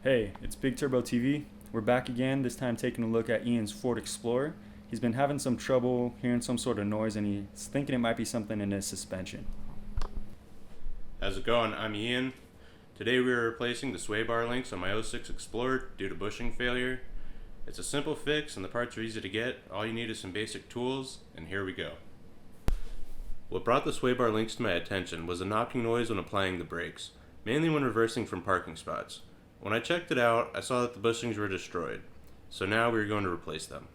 Hey, it's BigTurboTV. We're back again, this time taking a look at Eion's Ford Explorer. He's been having some trouble hearing some sort of noise and he's thinking it might be something in his suspension. How's it going? I'm Eion. Today we are replacing the sway bar links on my 06 Explorer due to bushing failure. It's a simple fix and the parts are easy to get. All you need is some basic tools, and here we go. What brought the sway bar links to my attention was a knocking noise when applying the brakes, mainly when reversing from parking spots. When I checked it out, I saw that the bushings were destroyed, so now we are going to replace them.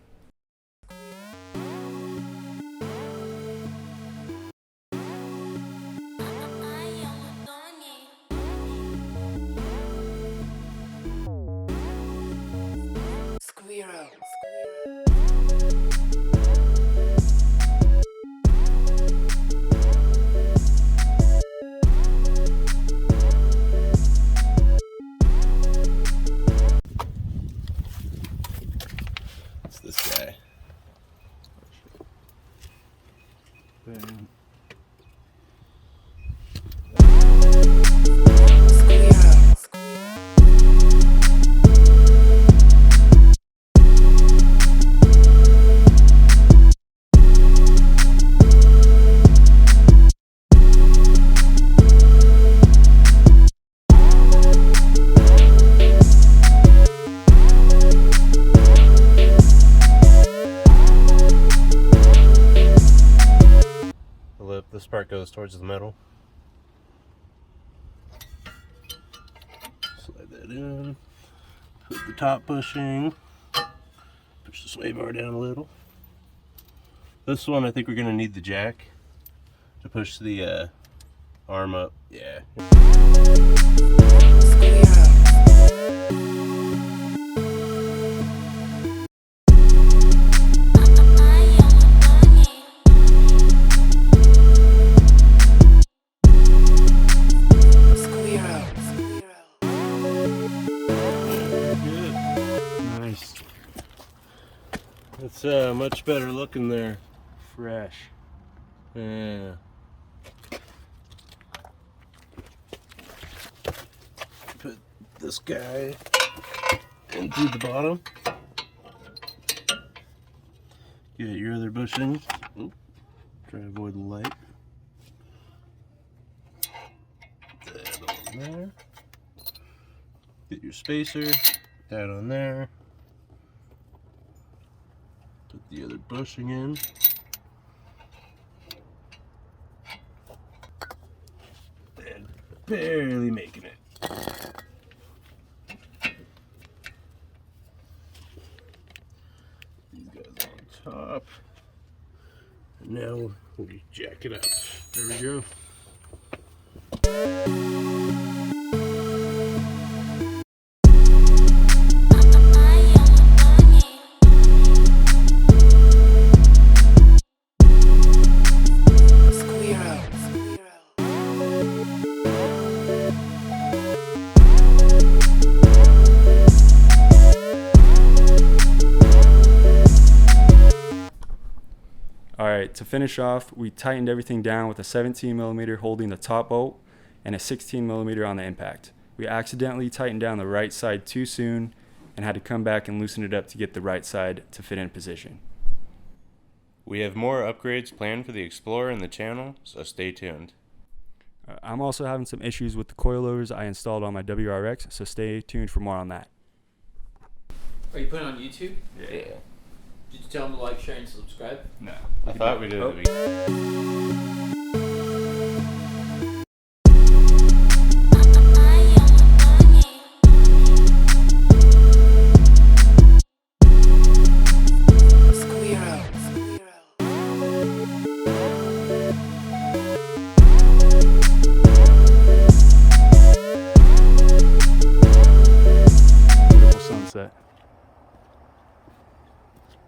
Subaru. It's this guy. Bam. This part goes towards the middle. Slide that in. Put the top bushing. Push the sway bar down a little. This one, I think we're going to need the jack to push the arm up. Yeah. Nice. It's much better looking there. Fresh. Yeah. Put this guy in through the bottom. Get your other bushing. Oop. Try to avoid the light. Put that on there. Get your spacer. Put that on there. Put the other bushing in. And barely making it. These guys on top. And now we jack it up. There we go. Alright, to finish off, we tightened everything down with a 17mm holding the top bolt and a 16mm on the impact. We accidentally tightened down the right side too soon and had to come back and loosen it up to get the right side to fit in position. We have more upgrades planned for the Explorer in the channel, so stay tuned. I'm also having some issues with the coilovers I installed on my WRX, so stay tuned for more on that. Are you putting it on YouTube? Yeah. Did you tell them to like, share, and subscribe? No. I thought we did at the beginning.